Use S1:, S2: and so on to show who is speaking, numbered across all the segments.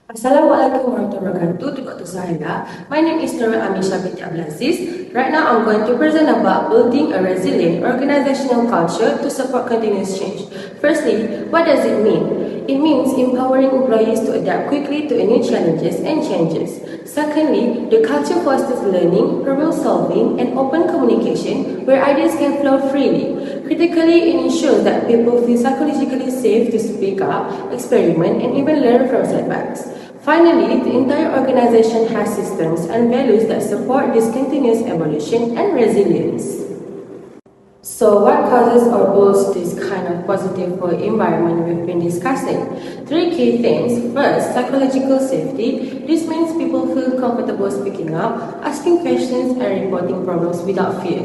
S1: Assalamualaikum warahmatullahi wabarakatuh to Dr. Sahila. My name is Nurul Amiesya Binti Aziz. Right now, I'm going to present about building a resilient organizational culture to support continuous change. Firstly, what does it mean? It means empowering employees to adapt quickly to new challenges and changes. Secondly, the culture fosters learning, problem solving, and open communication where ideas can flow freely. Critically, it ensures that people feel psychologically safe to speak up, experiment, and even learn from setbacks. Finally, the entire organization has systems and values that support this continuous evolution and resilience. So what causes or boosts this kind of positive work environment we've been discussing? Three key things. First, psychological safety. This means people feel comfortable speaking up, asking questions, and reporting problems without fear.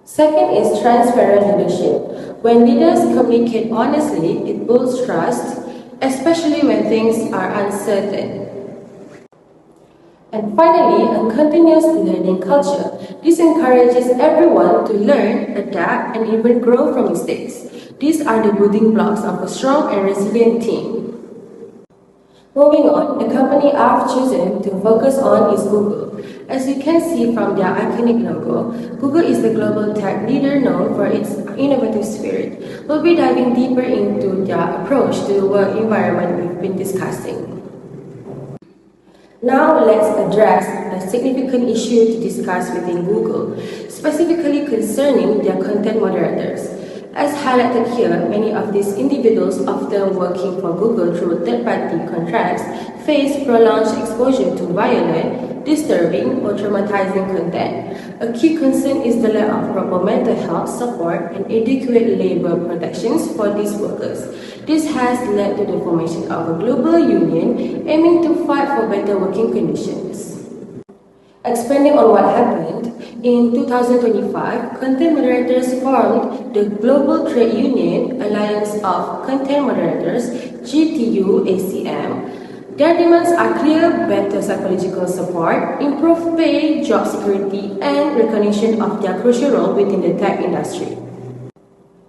S1: Second is transparent leadership. When leaders communicate honestly, it builds trust, especially when things are uncertain. And finally, a continuous learning culture. This encourages everyone to learn, adapt, and even grow from mistakes. These are the building blocks of a strong and resilient team. Moving on, the company I've chosen to focus on is Google. As you can see from their iconic logo, Google is the global tech leader known for its innovative spirit. We'll be diving deeper into their approach to the work environment we've been discussing. Now let's address a significant issue to discuss within Google, specifically concerning their content moderators. As highlighted here, many of these individuals often working for Google through third-party contracts face prolonged exposure to violent, disturbing, or traumatizing content. A key concern is the lack of proper mental health support and adequate labor protections for these workers. This has led to the formation of a global union aiming to fight for better working conditions. Expanding on what happened, in 2025, content moderators formed the Global Trade Union Alliance of Content Moderators, GTU-ACM. Their demands are clear: better psychological support, improved pay, job security, and recognition of their crucial role within the tech industry.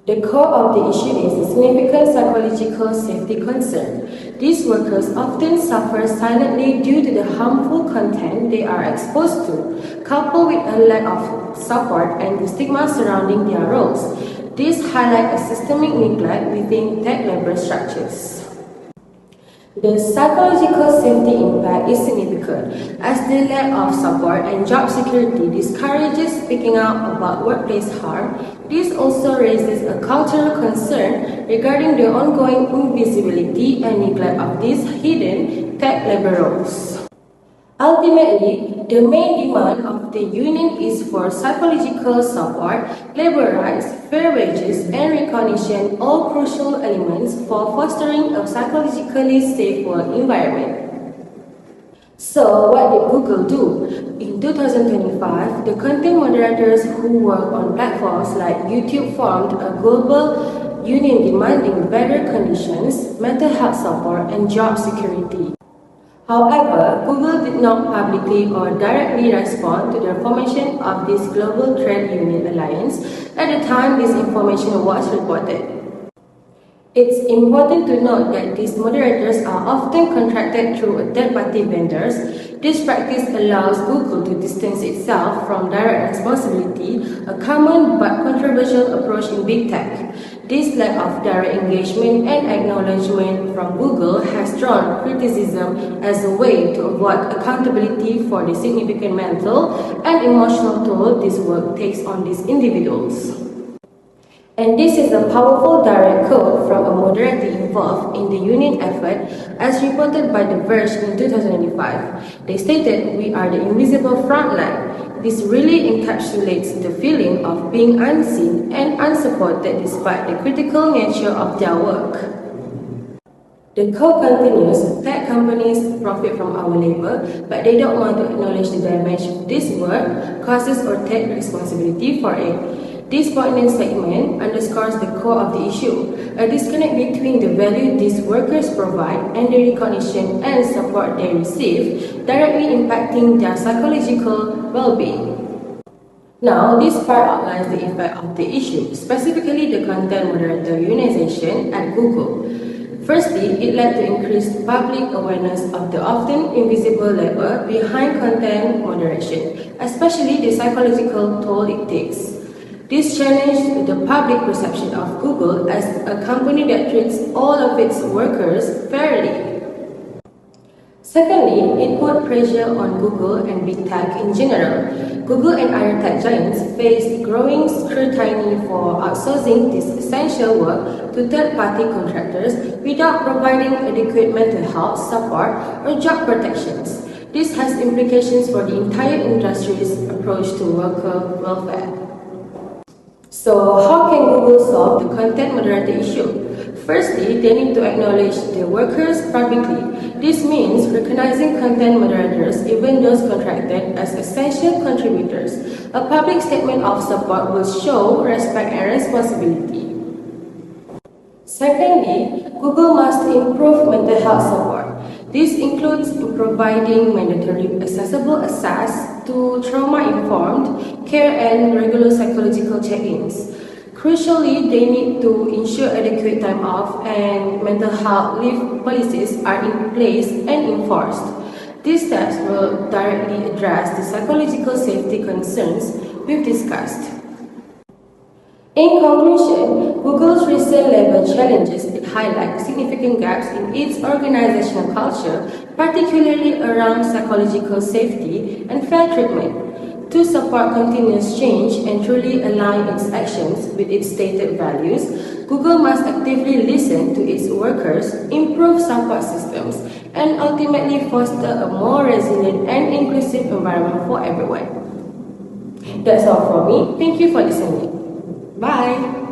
S1: The core of the issue is a significant psychological safety concern. These workers often suffer silently due to the harmful content they are exposed to, coupled with a lack of support and the stigma surrounding their roles. This highlights a systemic neglect within tech labor structures. The psychological safety impact is significant, as the lack of support and job security discourages speaking out about workplace harm. This also raises a cultural concern regarding the ongoing invisibility and neglect of these hidden tech labor roles. Ultimately, the main demand of the union is for psychological support, labor rights, fair wages, and recognition, all crucial elements for fostering a psychologically safe work environment. So, what did Google do? In 2025, the content moderators who work on platforms like YouTube formed a global union demanding better conditions, mental health support, and job security. However, Google did not publicly or directly respond to the formation of this Global Trade Union Alliance at the time this information was reported. It's important to note that these moderators are often contracted through third-party vendors. This practice allows Google to distance itself from direct responsibility, a common but controversial approach in big tech. This lack of direct engagement and acknowledgement from Google has drawn criticism as a way to avoid accountability for the significant mental and emotional toll this work takes on these individuals. And this is a powerful direct quote from a moderator involved in the union effort, as reported by The Verge in 2005. They stated, "We are the invisible frontline." This really encapsulates the feeling of being unseen and unsupported despite the critical nature of their work. The quote continues, "Tech companies profit from our labor, but they don't want to acknowledge the damage this work causes or take responsibility for it." This poignant statement underscores the core of the issue, a disconnect between the value these workers provide and the recognition and support they receive, directly impacting their psychological well-being. Now, this part outlines the effect of the issue, specifically the content moderator unionization at Google. Firstly, it led to increased public awareness of the often invisible labor behind content moderation, especially the psychological toll it takes. This challenged the public perception of Google as a company that treats all of its workers fairly. Secondly, it put pressure on Google and big tech in general. Google and other tech giants faced growing scrutiny for outsourcing this essential work to third-party contractors without providing adequate mental health support or job protections. This has implications for the entire industry's approach to worker welfare. So, how can Google solve the content moderator issue? Firstly, they need to acknowledge the workers publicly. This means recognizing content moderators, even those contracted as essential contributors. A public statement of support will show respect and responsibility. Secondly, Google must improve mental health support. This includes providing mandatory accessible access to trauma-informed care and regular psychological check-ins. Crucially, they need to ensure adequate time off and mental health leave policies are in place and enforced. These steps will directly address the psychological safety concerns we've discussed. In conclusion, Google's recent labor challenges highlight significant gaps in its organizational culture, particularly around psychological safety and fair treatment. To support continuous change and truly align its actions with its stated values, Google must actively listen to its workers, improve support systems, and ultimately foster a more resilient and inclusive environment for everyone. That's all from me. Thank you for listening. Bye!